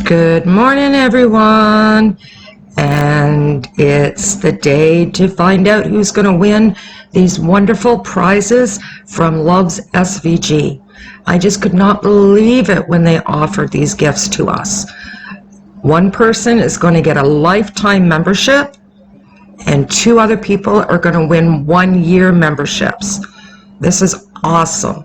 Good morning, everyone, and it's the day to find out who's going to win these wonderful prizes from Love's SVG. I just could not believe it when they offered these gifts to us. One person is going to get a lifetime membership, and 2 other people are going to win 1-year memberships. This is awesome.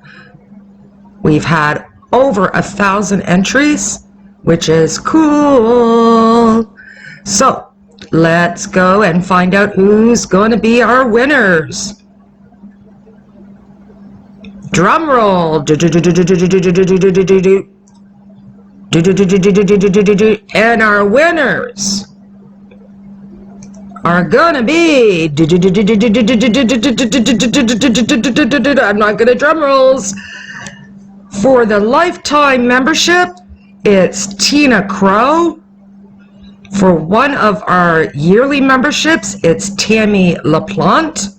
We've had over 1,000 entries, which is cool. So let's go and find out who's going to be our winners. Drum roll. And our winners are going to be, I'm not good at drum rolls. For the lifetime membership, it's Tina Crow. For one of our yearly memberships, it's Tammy LaPlante.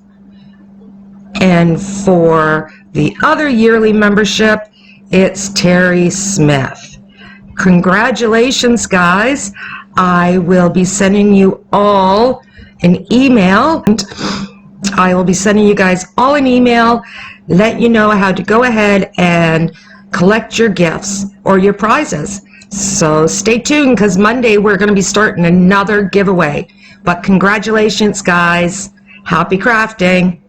And for the other yearly membership, it's Terry Smith. Congratulations, guys. I will be sending you all an email. I will be sending you guys all an email, let you know how to go ahead and collect your gifts or your prizes. So stay tuned, because Monday we're going to be starting another giveaway. But congratulations, guys. Happy crafting.